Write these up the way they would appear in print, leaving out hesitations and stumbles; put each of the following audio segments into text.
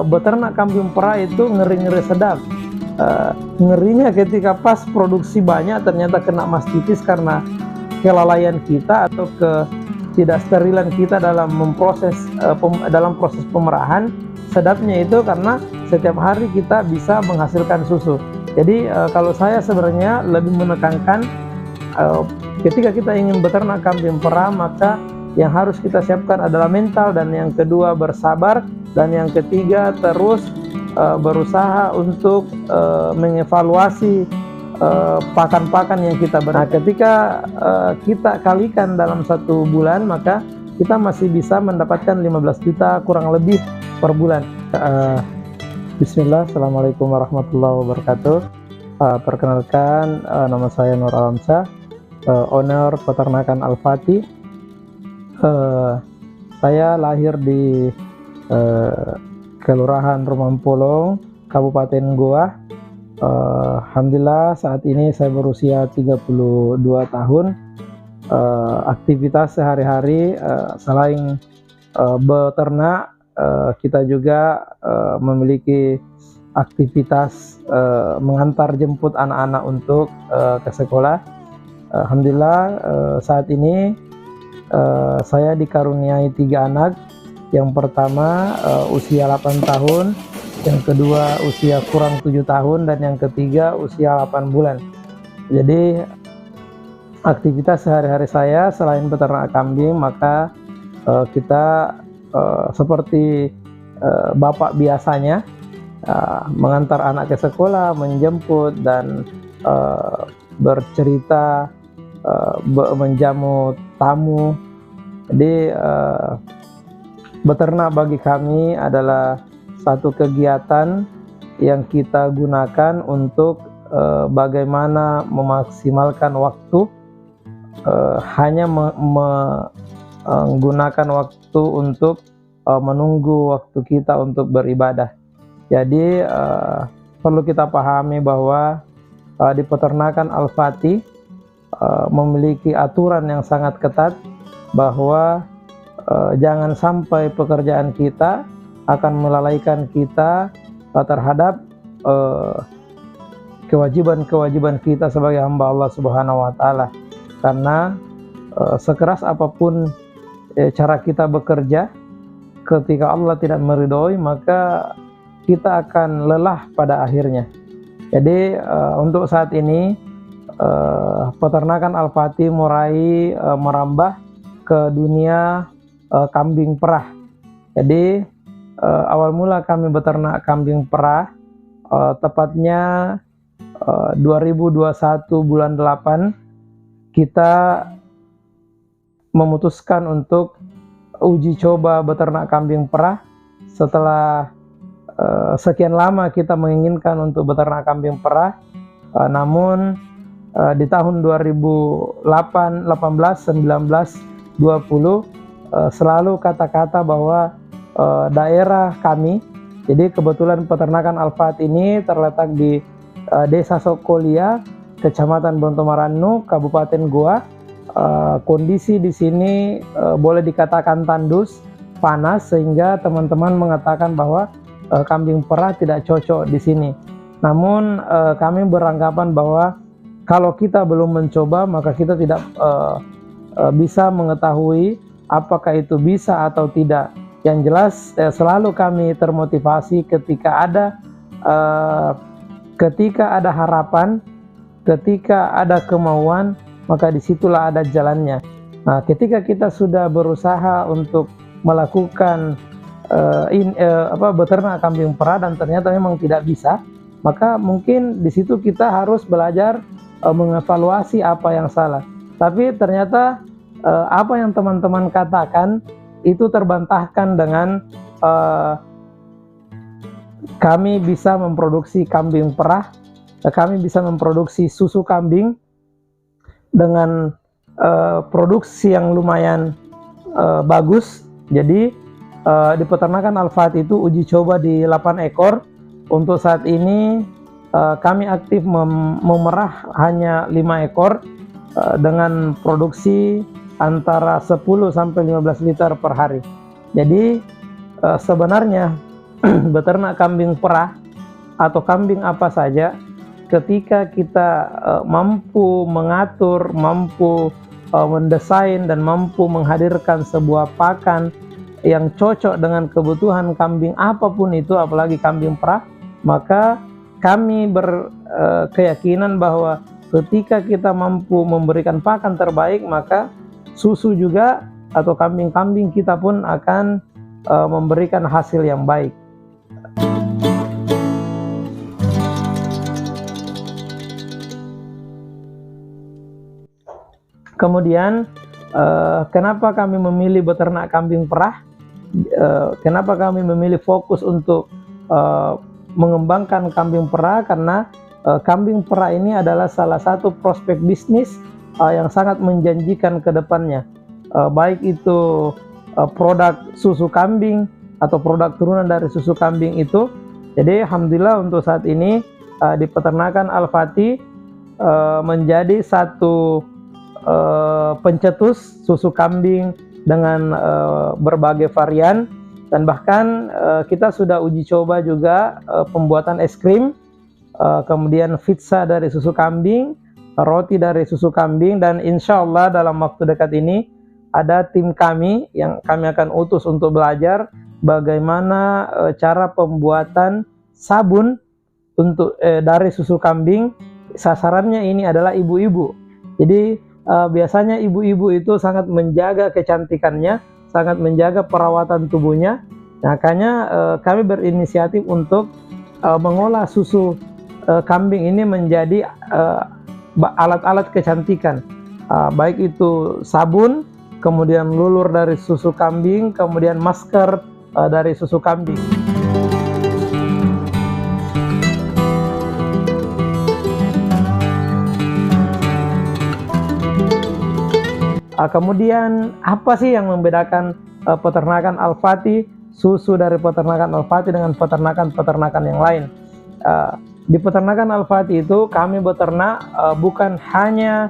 beternak kambing perah itu ngeri-ngeri sedap. Ngerinya ketika pas produksi banyak ternyata kena mastitis karena kelalaian kita atau tidak sterilan kita dalam dalam proses pemerahan. Sedapnya itu karena setiap hari kita bisa menghasilkan susu. Jadi kalau saya sebenarnya lebih menekankan ketika kita ingin beternak kambing perah, maka yang harus kita siapkan adalah mental, dan yang kedua bersabar, dan yang ketiga terus berusaha untuk mengevaluasi pakan-pakan yang kita beri. Nah, ketika kita kalikan dalam 1 bulan, maka kita masih bisa mendapatkan 15 juta kurang lebih per bulan. Bismillah, Assalamualaikum warahmatullahi wabarakatuh. Perkenalkan, nama saya Nur Alamsyah, owner peternakan Al-Fatih. Saya lahir di Kelurahan Rumampolong, Kabupaten Goa. Alhamdulillah saat ini saya berusia 32 tahun. Aktivitas sehari-hari selain beternak, kita juga memiliki aktivitas mengantar jemput anak-anak untuk ke sekolah. Alhamdulillah saat ini saya dikaruniai 3 anak. Yang pertama usia 8 tahun, yang kedua usia kurang 7 tahun, dan yang ketiga usia 8 bulan. Jadi aktivitas sehari-hari saya selain beternak kambing, maka kita seperti bapak biasanya mengantar anak ke sekolah, menjemput, dan bercerita, menjamu tamu. Jadi beternak bagi kami adalah satu kegiatan yang kita gunakan untuk bagaimana memaksimalkan waktu, hanya menggunakan waktu untuk menunggu waktu kita untuk beribadah. Jadi perlu kita pahami bahwa di peternakan Al-Fatih memiliki aturan yang sangat ketat bahwa jangan sampai pekerjaan kita akan melalaikan kita terhadap kewajiban-kewajiban kita sebagai hamba Allah Subhanahu wa Ta'ala. Karena sekeras apapun cara kita bekerja, ketika Allah tidak meridhoi, maka kita akan lelah pada akhirnya. Jadi untuk saat ini peternakan Al-Fatih mulai merambah ke dunia kambing perah. Jadi awal mula kami beternak kambing perah tepatnya 2021 bulan 8, kita memutuskan untuk uji coba beternak kambing perah. Setelah sekian lama kita menginginkan untuk beternak kambing perah, namun di tahun 2018, 19, 20 selalu kata-kata bahwa daerah kami, jadi kebetulan peternakan Al-Fatih ini terletak di Desa Sokolia, Kecamatan Bontomarannu, Kabupaten Goa. Kondisi di sini boleh dikatakan tandus, panas, sehingga teman-teman mengatakan bahwa kambing perah tidak cocok di sini. Namun kami beranggapan bahwa kalau kita belum mencoba, maka kita tidak bisa mengetahui apakah itu bisa atau tidak. Yang jelas selalu kami termotivasi ketika ada harapan, ketika ada kemauan, maka disitulah ada jalannya. Nah, ketika kita sudah berusaha untuk melakukan beternak kambing perah dan ternyata memang tidak bisa, maka mungkin di situ kita harus belajar mengevaluasi apa yang salah. Tapi ternyata apa yang teman-teman katakan itu terbantahkan dengan kami bisa memproduksi kambing perah, kami bisa memproduksi susu kambing dengan produksi yang lumayan bagus. Jadi di peternakan Al-Fatih itu uji coba di 8 ekor. Untuk saat ini kami aktif memerah hanya 5 ekor dengan produksi antara 10 sampai 15 liter per hari. Jadi sebenarnya beternak kambing perah atau kambing apa saja, ketika kita mampu mengatur, mampu mendesain dan mampu menghadirkan sebuah pakan yang cocok dengan kebutuhan kambing apapun itu, apalagi kambing perah, maka kami berkeyakinan bahwa ketika kita mampu memberikan pakan terbaik, maka susu juga atau kambing-kambing kita pun akan memberikan hasil yang baik. Kemudian kenapa kami memilih beternak kambing perah? Kenapa kami memilih fokus untuk mengembangkan kambing perah? Karena kambing perah ini adalah salah satu prospek bisnis yang sangat menjanjikan ke depannya. Baik itu produk susu kambing atau produk turunan dari susu kambing itu. Jadi alhamdulillah untuk saat ini di peternakan Al-Fatih menjadi satu pencetus susu kambing dengan berbagai varian, dan bahkan kita sudah uji coba juga pembuatan es krim, kemudian pizza dari susu kambing, roti dari susu kambing, dan insya Allah dalam waktu dekat ini ada tim kami yang kami akan utus untuk belajar bagaimana cara pembuatan sabun untuk dari susu kambing. Sasarannya ini adalah ibu-ibu. Jadi biasanya ibu-ibu itu sangat menjaga kecantikannya, sangat menjaga perawatan tubuhnya. Makanya kami berinisiatif untuk mengolah susu kambing ini menjadi alat-alat kecantikan, baik itu sabun, kemudian lulur dari susu kambing, kemudian masker dari susu kambing. Kemudian apa sih yang membedakan peternakan Al-Fatih, susu dari peternakan Al-Fatih dengan peternakan-peternakan yang lain? Di peternakan Al-Fatih itu kami beternak bukan hanya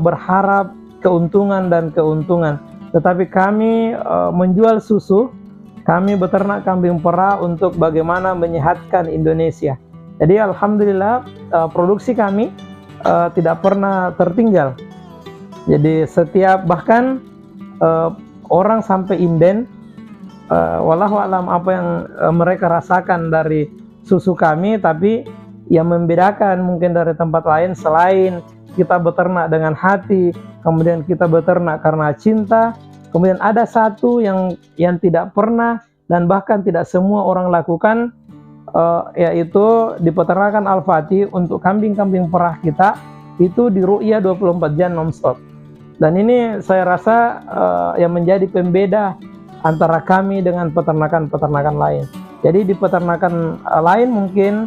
berharap keuntungan dan keuntungan, tetapi kami menjual susu. Kami beternak kambing perah untuk bagaimana menyehatkan Indonesia. Jadi alhamdulillah produksi kami tidak pernah tertinggal. Jadi setiap bahkan orang sampai inden, wallahu alam apa yang mereka rasakan dari susu kami, tapi yang membedakan mungkin dari tempat lain selain kita beternak dengan hati, kemudian kita beternak karena cinta, kemudian ada satu yang tidak pernah dan bahkan tidak semua orang lakukan, yaitu di peternakan Al-Fatih untuk kambing-kambing perah kita itu diru'yah 24 jam non-stop. Dan ini saya rasa yang menjadi pembeda antara kami dengan peternakan-peternakan lain. Jadi di peternakan lain mungkin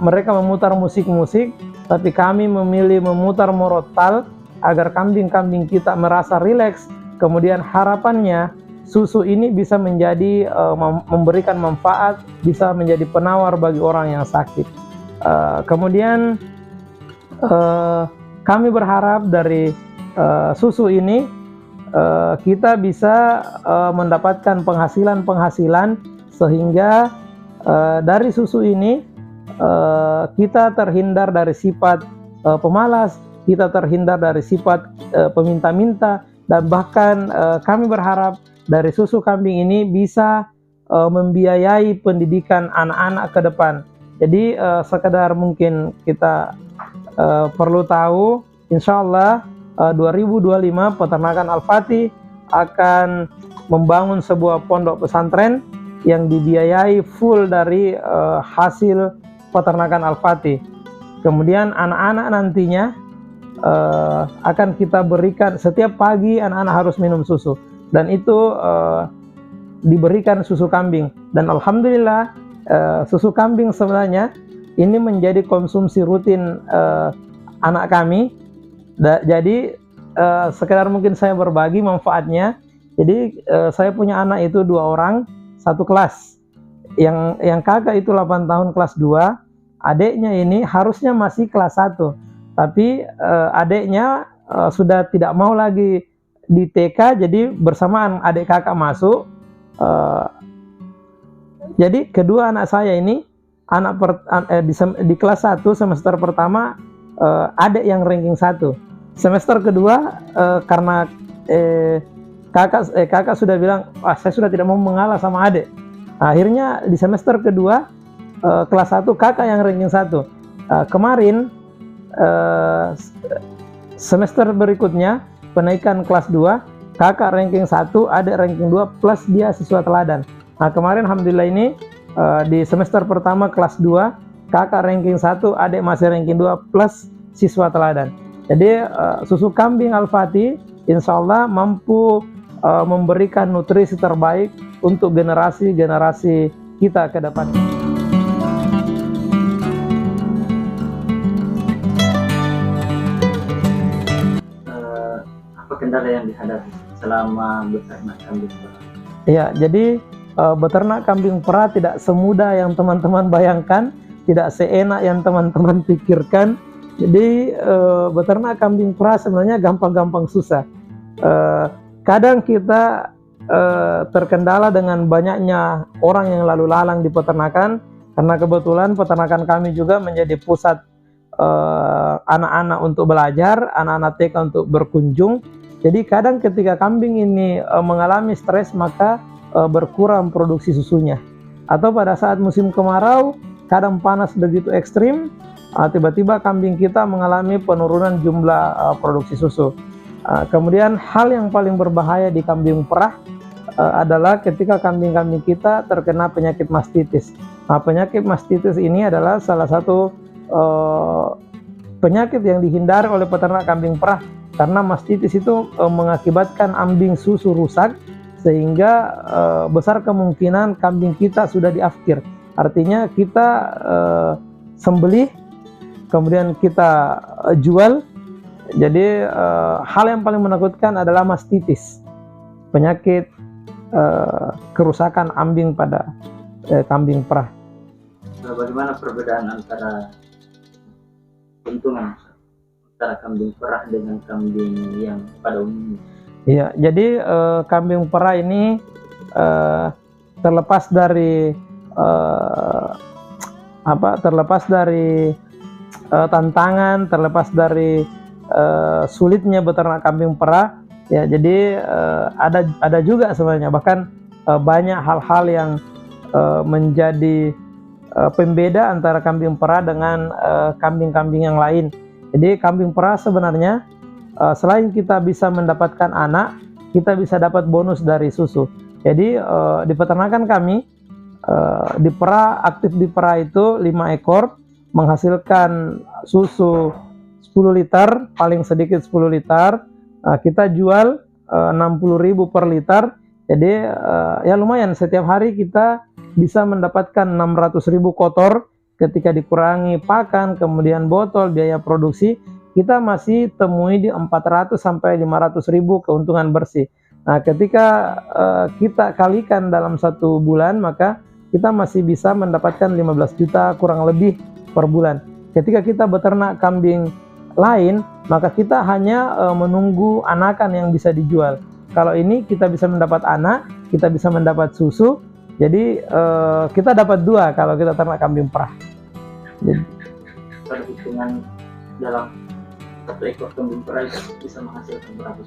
mereka memutar musik-musik, tapi kami memilih memutar murotal agar kambing-kambing kita merasa rileks. Kemudian harapannya susu ini bisa menjadi memberikan manfaat, bisa menjadi penawar bagi orang yang sakit. Kemudian kami berharap dari susu ini kita bisa mendapatkan penghasilan sehingga dari susu ini kita terhindar dari sifat pemalas, kita terhindar dari sifat peminta-minta, dan bahkan kami berharap dari susu kambing ini bisa membiayai pendidikan anak-anak ke depan. Jadi sekedar mungkin kita perlu tahu, insya Allah 2025 peternakan Al-Fatih akan membangun sebuah pondok pesantren yang dibiayai full dari hasil peternakan Al-Fatih. Kemudian anak-anak nantinya akan kita berikan setiap pagi, anak-anak harus minum susu, dan itu diberikan susu kambing. Dan alhamdulillah susu kambing sebenarnya ini menjadi konsumsi rutin anak kami. Jadi sekedar mungkin saya berbagi manfaatnya. Jadi saya punya anak itu 2 orang, satu kelas. Yang kakak itu 8 tahun kelas 2, adiknya ini harusnya masih kelas 1. Tapi adiknya sudah tidak mau lagi di TK, jadi bersamaan adik kakak masuk, Jadi kedua anak saya ini di kelas 1 semester pertama adik yang ranking 1. Semester kedua karena kakak sudah bilang, saya sudah tidak mau mengalah sama adik. Akhirnya di semester kedua kelas 1 kakak yang ranking 1. Kemarin semester berikutnya penaikan kelas 2, kakak ranking 1, adik ranking 2 plus dia siswa teladan. Nah, kemarin alhamdulillah ini di semester pertama kelas 2, kakak ranking 1, adik masih ranking 2 plus siswa teladan. Jadi susu kambing Al-Fatih insya Allah mampu memberikan nutrisi terbaik untuk generasi-generasi kita ke depan. Apa kendala yang dihadapi selama beternak kambing perah? Ya, jadi beternak kambing perah tidak semudah yang teman-teman bayangkan, tidak seenak yang teman-teman pikirkan. Jadi beternak kambing perah sebenarnya gampang-gampang susah. Kadang kita terkendala dengan banyaknya orang yang lalu lalang di peternakan, karena kebetulan peternakan kami juga menjadi pusat anak-anak untuk belajar, anak-anak TK untuk berkunjung. Jadi kadang ketika kambing ini mengalami stres, maka berkurang produksi susunya. Atau pada saat musim kemarau, kadang panas begitu ekstrim, tiba-tiba kambing kita mengalami penurunan jumlah produksi susu. Kemudian hal yang paling berbahaya di kambing perah adalah ketika kambing-kambing kita terkena penyakit mastitis. Nah, penyakit mastitis ini adalah salah satu penyakit yang dihindari oleh peternak kambing perah, karena mastitis itu mengakibatkan ambing susu rusak, sehingga besar kemungkinan kambing kita sudah diafkir. Artinya kita sembelih kemudian kita jual. Jadi hal yang paling menakutkan adalah mastitis, penyakit kerusakan ambing pada kambing perah. Bagaimana perbedaan antara keuntungan antara kambing perah dengan kambing yang pada umumnya? Iya, jadi kambing perah ini terlepas dari tantangan, terlepas dari sulitnya beternak kambing perah, ya. Jadi ada juga sebenarnya bahkan banyak hal-hal yang menjadi pembeda antara kambing perah dengan kambing-kambing yang lain. Jadi kambing perah sebenarnya selain kita bisa mendapatkan anak, kita bisa dapat bonus dari susu. Jadi di peternakan kami di perah, aktif di perah itu 5 ekor menghasilkan susu 10 liter, paling sedikit 10 liter. Kita jual 60.000 per liter. Jadi ya lumayan, setiap hari kita bisa mendapatkan 600.000 kotor. Ketika dikurangi pakan, kemudian botol, biaya produksi, kita masih temui di 400 sampai 500.000 keuntungan bersih. Nah, ketika kita kalikan dalam 1 bulan, maka kita masih bisa mendapatkan 15 juta kurang lebih per bulan. Ketika kita beternak kambing lain, maka kita hanya menunggu anakan yang bisa dijual. Kalau ini kita bisa mendapat anak, kita bisa mendapat susu. Jadi kita dapat 2 kalau kita ternak kambing perah. Jadi perhitungan dalam 1 ekor kambing perah bisa menghasilkan berapa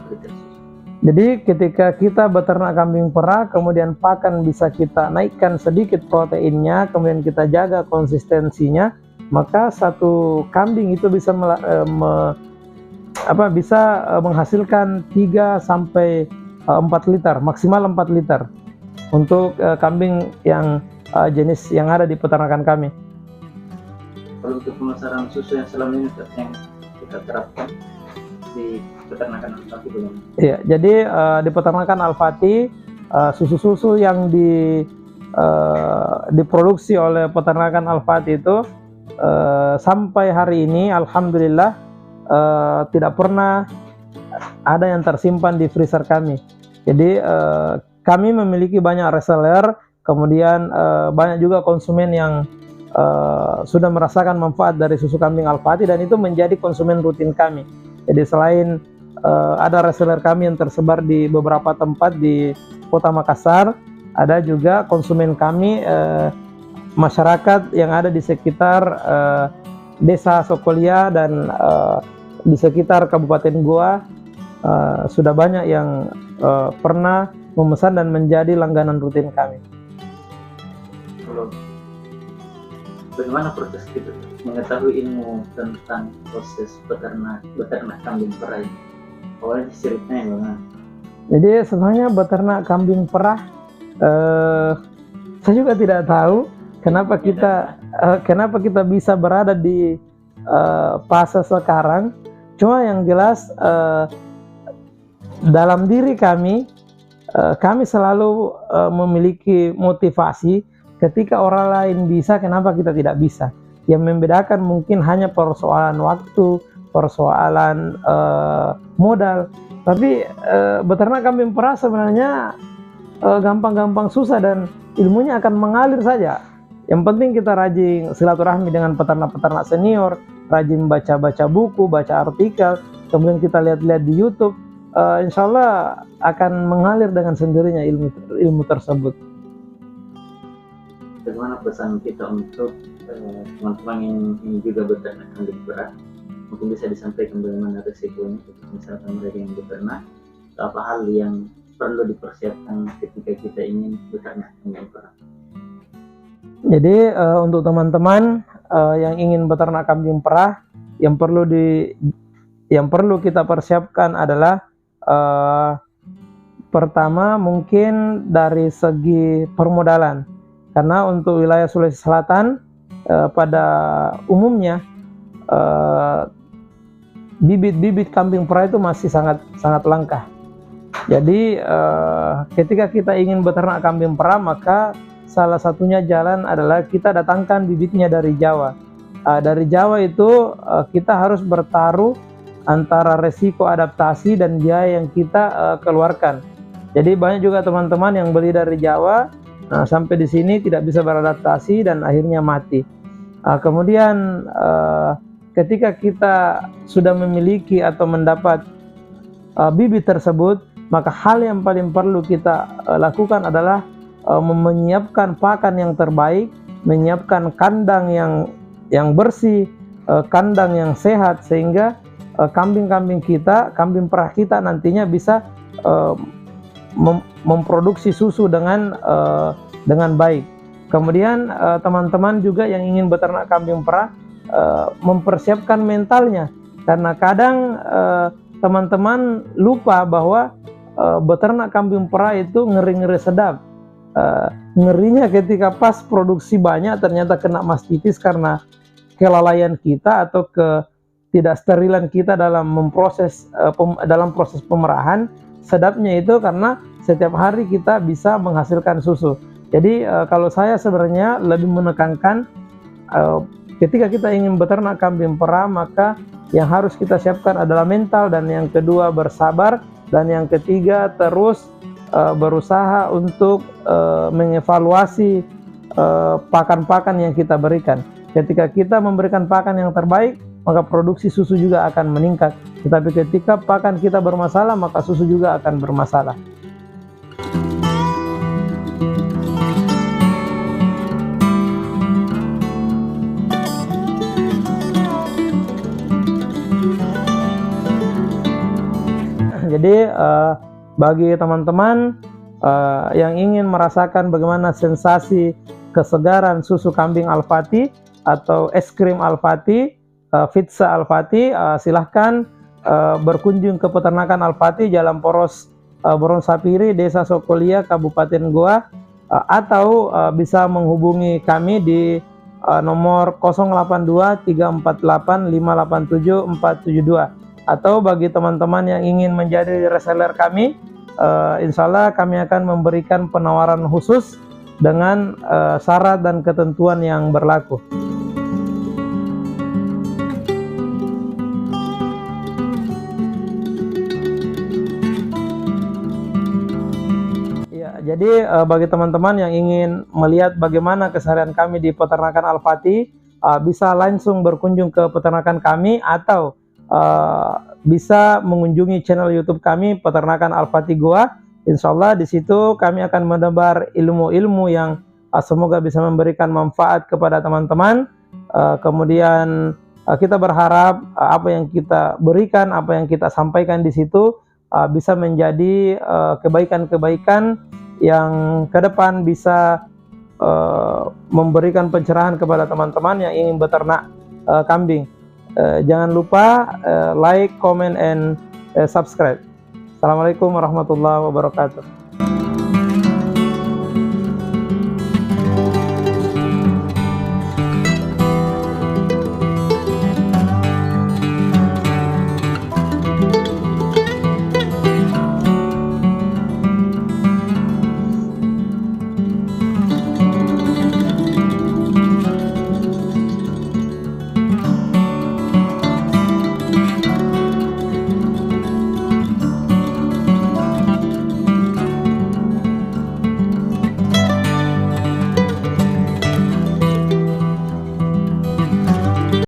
liter susu? Jadi ketika kita beternak kambing perah, kemudian pakan bisa kita naikkan sedikit proteinnya, kemudian kita jaga konsistensinya, maka 1 kambing itu bisa menghasilkan 3 sampai 4 liter, maksimal 4 liter untuk kambing yang jenis yang ada di peternakan kami. Kalau untuk pemasaran susu yang selama ini yang kita terapkan di peternakan Al-Fatih belum? Iya, jadi di peternakan Al-Fatih susu-susu yang diproduksi oleh peternakan Al-Fatih itu sampai hari ini alhamdulillah tidak pernah ada yang tersimpan di freezer kami. Jadi kami memiliki banyak reseller, kemudian banyak juga konsumen yang sudah merasakan manfaat dari susu kambing Al-Fatih, dan itu menjadi konsumen rutin kami. Jadi selain ada reseller kami yang tersebar di beberapa tempat di Kota Makassar, ada juga konsumen kami, masyarakat yang ada di sekitar Desa Sokolia dan di sekitar Kabupaten Goa. Sudah banyak yang pernah memesan dan menjadi langganan rutin kami. Kalau bagaimana proses kita mengetahui ilmu tentang proses beternak kambing perah ini? Awalnya ceritanya bagaimana? Jadi sebenarnya beternak kambing perah, saya juga tidak tahu kenapa kita bisa berada di fase sekarang. Cuma yang jelas dalam diri kami selalu memiliki motivasi. Ketika orang lain bisa, kenapa kita tidak bisa? Yang membedakan mungkin hanya persoalan waktu, persoalan modal. Tapi beternak kambing perah sebenarnya gampang-gampang susah dan ilmunya akan mengalir saja. Yang penting kita rajin silaturahmi dengan peternak-peternak senior, rajin baca-baca buku, baca artikel, kemudian kita lihat-lihat di YouTube. Insya Allah akan mengalir dengan sendirinya ilmu tersebut. Bagaimana pesan kita untuk teman-teman yang ingin juga beternak kambing perah? Mungkin bisa disampaikan bagaimana resikonya misalkan mereka yang beternak, apa hal yang perlu dipersiapkan ketika kita ingin beternak kambing perah. Jadi untuk teman-teman yang ingin beternak kambing perah, yang perlu kita persiapkan adalah pertama mungkin dari segi permodalan, karena untuk wilayah Sulawesi Selatan pada umumnya bibit-bibit kambing perah itu masih sangat langka. Jadi ketika kita ingin beternak kambing perah, maka salah satunya jalan adalah kita datangkan bibitnya dari Jawa. Dari Jawa itu kita harus bertaruh antara resiko adaptasi dan biaya yang kita keluarkan. Jadi banyak juga teman-teman yang beli dari Jawa, sampai di sini tidak bisa beradaptasi dan akhirnya mati. Kemudian ketika kita sudah memiliki atau mendapat bibit tersebut, maka hal yang paling perlu kita lakukan adalah menyiapkan pakan yang terbaik, menyiapkan kandang yang bersih, kandang yang sehat, sehingga kambing-kambing kita, kambing perah kita nantinya bisa memproduksi susu dengan baik. Kemudian teman-teman juga yang ingin beternak kambing perah mempersiapkan mentalnya, karena kadang teman-teman lupa bahwa beternak kambing perah itu ngeri-ngeri sedap. Ngerinya ketika pas produksi banyak ternyata kena mastitis karena kelalaian kita atau tidak sterilan kita dalam proses pemerahan. Sedapnya itu karena setiap hari kita bisa menghasilkan susu. Jadi kalau saya sebenarnya lebih menekankan ketika kita ingin beternak kambing perah, maka yang harus kita siapkan adalah mental, dan yang kedua bersabar, dan yang ketiga terus berusaha untuk mengevaluasi pakan-pakan yang kita berikan. Ketika kita memberikan pakan yang terbaik, maka produksi susu juga akan meningkat. Tetapi ketika pakan kita bermasalah, maka susu juga akan bermasalah. Jadi bagi teman-teman yang ingin merasakan bagaimana sensasi kesegaran susu kambing Al-Fatih atau es krim Al-Fatih, pizza Al-Fatih, silahkan berkunjung ke peternakan Al-Fatih, Jalan Poros Boronsapiri, Desa Sokolia, Kabupaten Goa, atau bisa menghubungi kami di nomor 082 348 587 472. Atau bagi teman-teman yang ingin menjadi reseller kami, insya Allah kami akan memberikan penawaran khusus dengan syarat dan ketentuan yang berlaku. Ya, jadi bagi teman-teman yang ingin melihat bagaimana keseharian kami di peternakan Al-Fatih, bisa langsung berkunjung ke peternakan kami, atau bisa mengunjungi channel YouTube kami Peternakan Al-Fatih Goa, Insya Allah di situ kami akan menebar ilmu-ilmu yang semoga bisa memberikan manfaat kepada teman-teman. Kemudian kita berharap apa yang kita berikan, apa yang kita sampaikan di situ bisa menjadi kebaikan-kebaikan yang ke depan bisa memberikan pencerahan kepada teman-teman yang ingin beternak kambing. Jangan lupa like, comment, and subscribe. Assalamualaikum warahmatullahi wabarakatuh.